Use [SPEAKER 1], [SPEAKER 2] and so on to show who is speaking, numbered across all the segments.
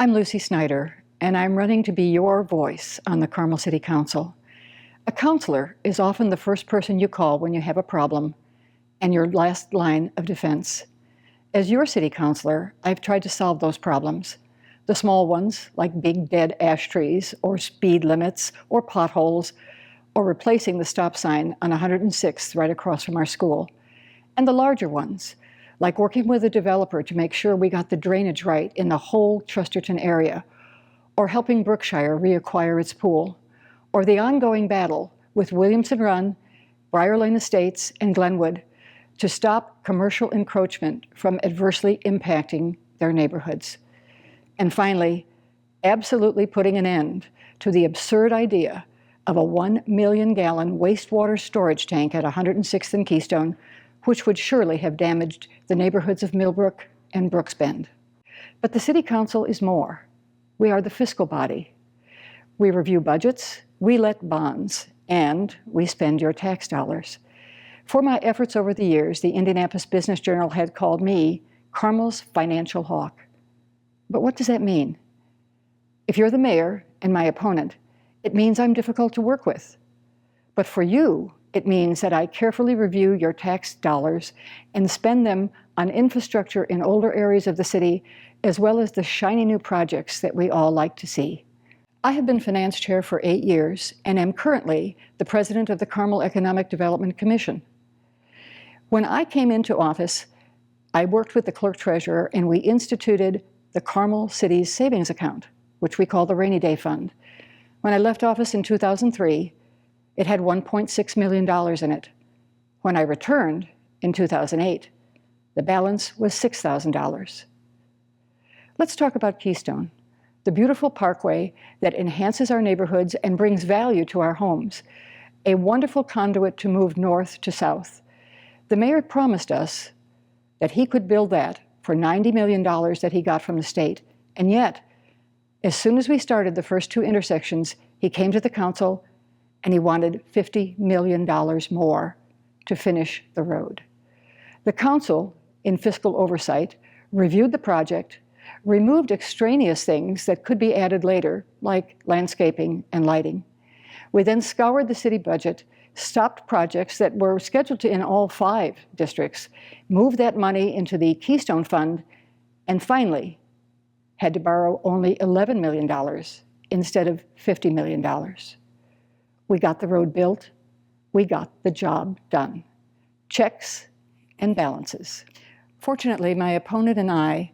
[SPEAKER 1] I'm Luci Snyder, and I'm running to be your voice on the Carmel City Council. A counselor is often the first person you call when you have a problem and your last line of defense. As your city councilor, I've tried to solve those problems. The small ones, like big dead ash trees, or speed limits, or potholes, or replacing the stop sign on 106th right across from our school. And the larger ones, like working with a developer to make sure we got the drainage right in the whole Chesterton area, or helping Brookshire reacquire its pool, or the ongoing battle with Williamson Run, Briar Lane Estates, and Glenwood to stop commercial encroachment from adversely impacting their neighborhoods. And finally, absolutely putting an end to the absurd idea of a 1 million gallon wastewater storage tank at 106th and Keystone, which would surely have damaged the neighborhoods of Millbrook and Brooks Bend. But the City Council is more. We are the fiscal body. We review budgets, we let bonds, and we spend your tax dollars. For my efforts over the years, the Indianapolis Business Journal had called me Carmel's financial hawk. But what does that mean? If you're the mayor and my opponent, it means I'm difficult to work with. But for you, it means that I carefully review your tax dollars and spend them on infrastructure in older areas of the city, as well as the shiny new projects that we all like to see. I have been finance chair for 8 years and am currently the president of the Carmel Economic Development Commission. When I came into office, I worked with the clerk treasurer and we instituted the Carmel City's Savings Account, which we call the Rainy Day Fund. When I left office in 2003, it had $1.6 million in it. When I returned in 2008, the balance was $6,000. Let's talk about Keystone, the beautiful parkway that enhances our neighborhoods and brings value to our homes, a wonderful conduit to move north to south. The mayor promised us that he could build that for $90 million that he got from the state, and yet, as soon as we started the first 2 intersections, he came to the council and he wanted $50 million more to finish the road. The council, in fiscal oversight, reviewed the project, removed extraneous things that could be added later, like landscaping and lighting. We then scoured the city budget, stopped projects that were scheduled to in all 5 districts, moved that money into the Keystone Fund, and finally had to borrow only $11 million instead of $50 million. We got the road built, we got the job done. Checks and balances. Fortunately, my opponent and I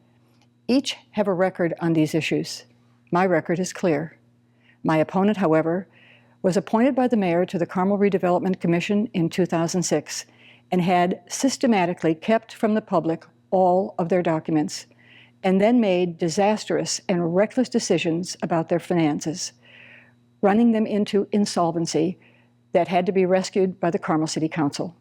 [SPEAKER 1] each have a record on these issues. My record is clear. My opponent, however, was appointed by the mayor to the Carmel Redevelopment Commission in 2006 and had systematically kept from the public all of their documents and then made disastrous and reckless decisions about their finances, running them into insolvency that had to be rescued by the Carmel City Council.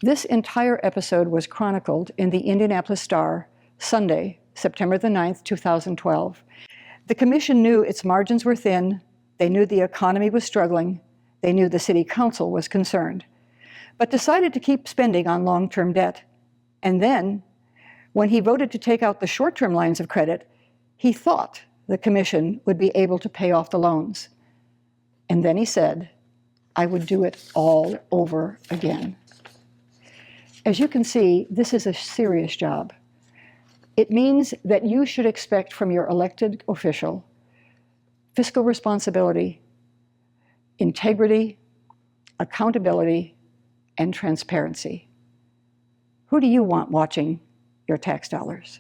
[SPEAKER 1] This entire episode was chronicled in the Indianapolis Star, Sunday, September the 9th, 2012. The commission knew its margins were thin, they knew the economy was struggling, they knew the city council was concerned, but decided to keep spending on long-term debt. And then, when he voted to take out the short-term lines of credit, he thought the commission would be able to pay off the loans. And then he said, I would do it all over again. As you can see, this is a serious job. It means that you should expect from your elected official fiscal responsibility, integrity, accountability, and transparency. Who do you want watching your tax dollars?